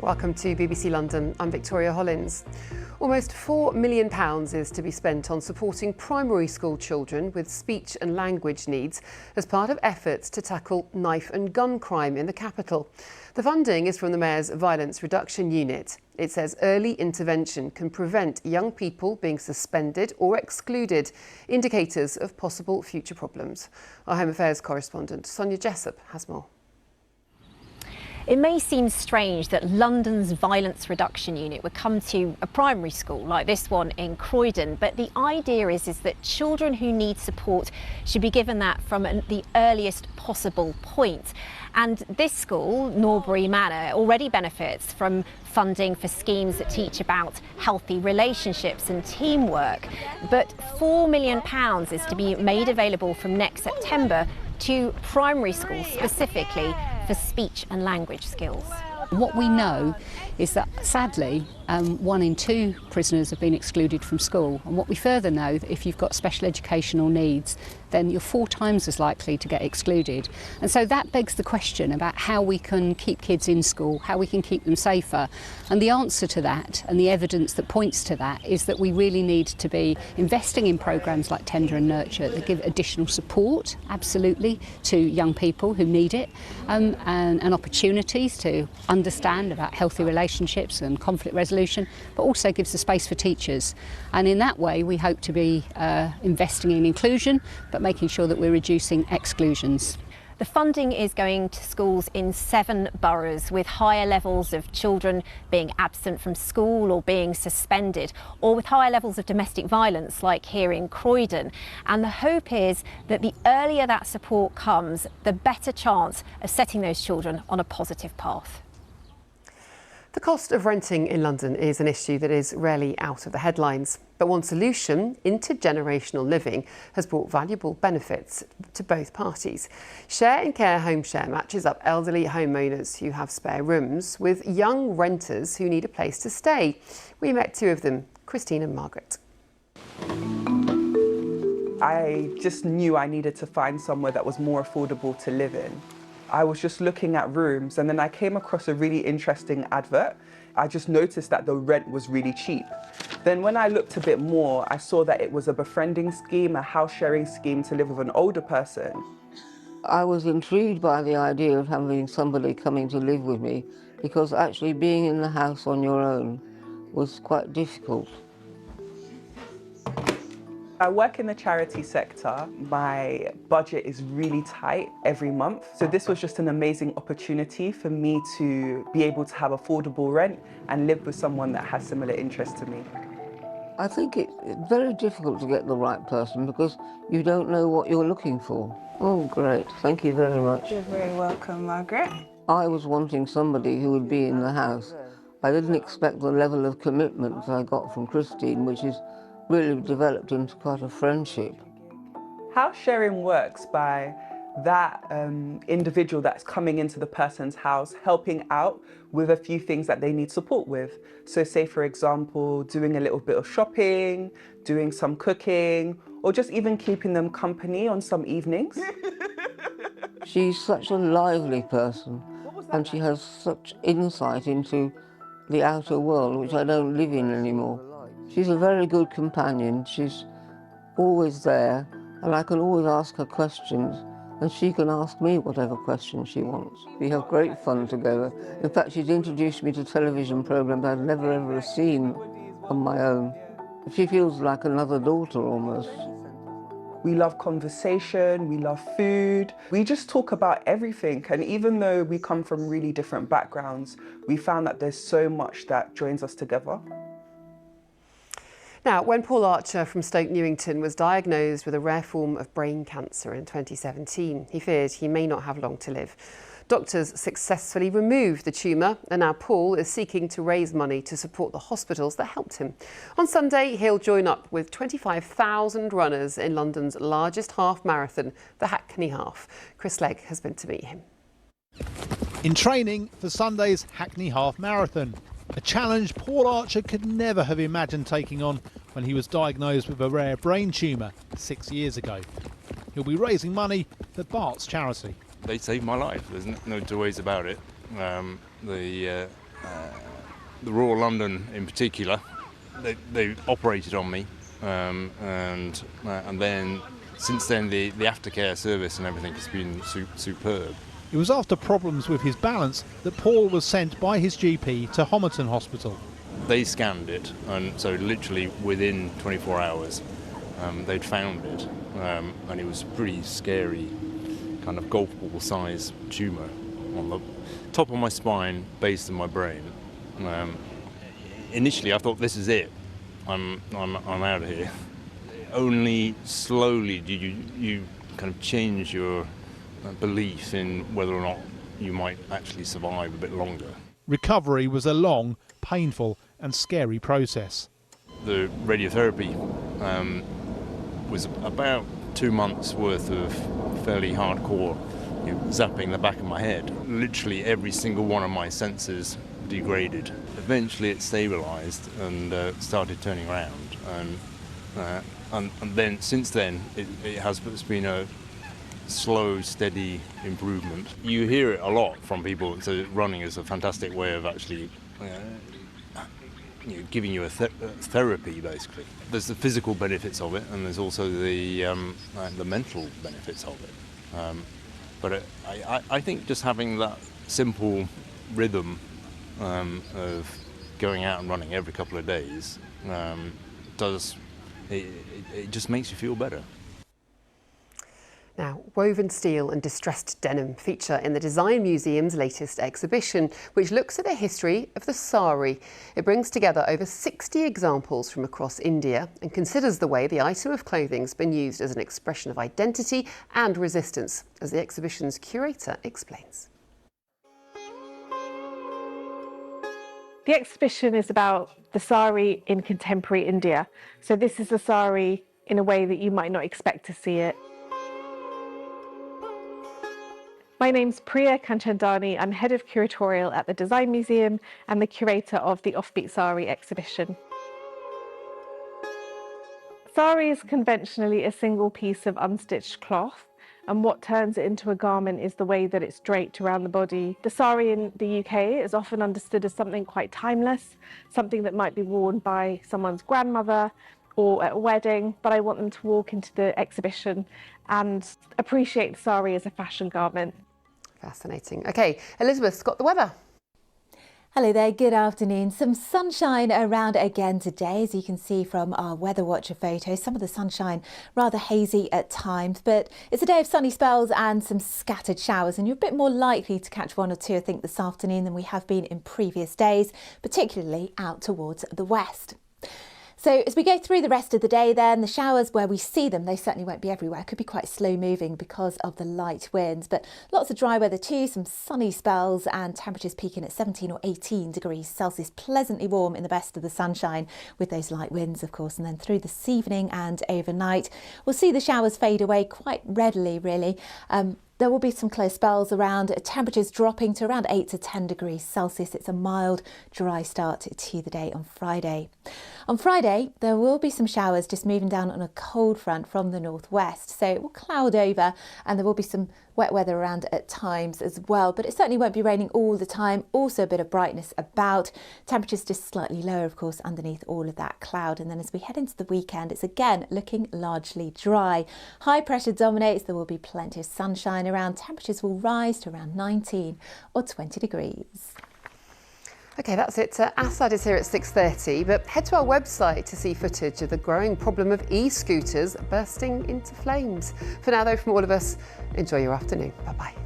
Welcome to BBC London. I'm Victoria Hollins. Almost £4 million is to be spent on supporting primary school children with speech and language needs as part of efforts to tackle knife and gun crime in the capital. The funding is from the Mayor's Violence Reduction Unit. It says early intervention can prevent young people being suspended or excluded, indicators of possible future problems. Our Home Affairs correspondent Sonia Jessup has more. It may seem strange that London's Violence Reduction Unit would come to a primary school like this one in Croydon, but the idea is that children who need support should be given that from the earliest possible point. And this school, Norbury Manor, already benefits from funding for schemes that teach about healthy relationships and teamwork. But £4 million is to be made available from next September to primary schools specifically for speech and language skills. What we know is that, sadly, 1 in 2 prisoners have been excluded from school. And what we further know, that if you've got special educational needs, then you're 4 times as likely to get excluded. And so that begs the question about how we can keep kids in school, how we can keep them safer. And the answer to that, and the evidence that points to that, is that we really need to be investing in programmes like Tender and Nurture that give additional support, absolutely, to young people who need it, and opportunities to understand about healthy relationships and conflict resolution, but also gives the space for teachers. And in that way, we hope to be investing in inclusion, but making sure that we're reducing exclusions. The funding is going to schools in 7 boroughs with higher levels of children being absent from school or being suspended, or with higher levels of domestic violence like here in Croydon. And the hope is that the earlier that support comes, the better chance of setting those children on a positive path. The cost of renting in London is an issue that is rarely out of the headlines. But one solution, intergenerational living, has brought valuable benefits to both parties. Share and Care Home Share matches up elderly homeowners who have spare rooms with young renters who need a place to stay. We met 2 of them, Christine and Margaret. I just knew I needed to find somewhere that was more affordable to live in. I was just looking at rooms and then I came across a really interesting advert. I just noticed that the rent was really cheap. Then when I looked a bit more, I saw that it was a befriending scheme, a house sharing scheme to live with an older person. I was intrigued by the idea of having somebody coming to live with me because actually being in the house on your own was quite difficult. I work in the charity sector. My budget is really tight every month. So this was just an amazing opportunity for me to be able to have affordable rent and live with someone that has similar interests to me. I think it's very difficult to get the right person because you don't know what you're looking for. Oh, great. Thank you very much. You're very welcome, Margaret. I was wanting somebody who would be in the house. I didn't expect the level of commitment I got from Christine, which is really developed into quite a friendship. House sharing works by that individual that's coming into the person's house, helping out with a few things that they need support with. So say, for example, doing a little bit of shopping, doing some cooking, or just even keeping them company on some evenings. She's such a lively person, and she has such insight into the outer world, which I don't live in anymore. She's a very good companion. She's always there, and I can always ask her questions, and she can ask me whatever questions she wants. We have great fun together. In fact, she's introduced me to television programs I've never ever seen on my own. She feels like another daughter almost. We love conversation, we love food. We just talk about everything, and even though we come from really different backgrounds, we found that there's so much that joins us together. Now, when Paul Archer from Stoke Newington was diagnosed with a rare form of brain cancer in 2017, he feared he may not have long to live. Doctors successfully removed the tumour, and now Paul is seeking to raise money to support the hospitals that helped him. On Sunday, he'll join up with 25,000 runners in London's largest half marathon, the Hackney Half. Chris Legg has been to meet him. In training for Sunday's Hackney Half Marathon, a challenge Paul Archer could never have imagined taking on when he was diagnosed with a rare brain tumour 6 years ago. He'll be raising money for Bart's charity. They saved my life, there's no two ways about it. the Royal London in particular, they operated on me, and then since then the aftercare service and everything has been superb. It was after problems with his balance that Paul was sent by his GP to Homerton Hospital. They scanned it, and so literally within 24 hours they'd found it, and it was a pretty scary kind of golf ball size tumour on the top of my spine, base of my brain. Initially I thought, this is it, I'm out of here. Only slowly did you kind of change your belief in whether or not you might actually survive a bit longer. Recovery was a long, painful and scary process. The radiotherapy was about 2 months worth of fairly hardcore zapping the back of my head. Literally every single one of my senses degraded. Eventually it stabilised and started turning around, and then since then it has been a slow, steady improvement. You hear it a lot from people, so running is a fantastic way of actually giving you a therapy, basically. There's the physical benefits of it, and there's also the mental benefits of it. But I think just having that simple rhythm of going out and running every couple of days it just makes you feel better. Now, woven steel and distressed denim feature in the Design Museum's latest exhibition, which looks at the history of the sari. It brings together over 60 examples from across India and considers the way the item of clothing has been used as an expression of identity and resistance, as the exhibition's curator explains. The exhibition is about the sari in contemporary India. So this is the sari in a way that you might not expect to see it. My name's Priya Kanchandani. I'm head of curatorial at the Design Museum and the curator of the Offbeat Sari exhibition. Sari is conventionally a single piece of unstitched cloth, and what turns it into a garment is the way that it's draped around the body. The sari in the UK is often understood as something quite timeless, something that might be worn by someone's grandmother or at a wedding, but I want them to walk into the exhibition and appreciate the sari as a fashion garment. Fascinating. OK, Elizabeth's got the weather. Hello there, good afternoon. Some sunshine around again today, as you can see from our Weather Watcher photos. Some of the sunshine rather hazy at times, but it's a day of sunny spells and some scattered showers, and you're a bit more likely to catch one or two, I think, this afternoon than we have been in previous days, particularly out towards the west. So as we go through the rest of the day then, the showers where we see them, they certainly won't be everywhere. Could be quite slow moving because of the light winds, but lots of dry weather too, some sunny spells and temperatures peaking at 17 or 18 degrees Celsius, pleasantly warm in the best of the sunshine with those light winds, of course. And then through this evening and overnight, we'll see the showers fade away quite readily, really. There will be some close spells around, temperatures dropping to around 8 to 10 degrees Celsius. It's a mild, dry start to the day on Friday. On Friday, there will be some showers just moving down on a cold front from the northwest. So it will cloud over and there will be some wet weather around at times as well, but it certainly won't be raining all the time. Also a bit of brightness about. Temperatures just slightly lower, of course, underneath all of that cloud. And then as we head into the weekend, it's again looking largely dry. High pressure dominates. There will be plenty of sunshine around. Temperatures will rise to around 19 or 20 degrees. OK, that's it. Assad is here at 6:30, but head to our website to see footage of the growing problem of e-scooters bursting into flames. For now, though, from all of us, enjoy your afternoon. Bye-bye.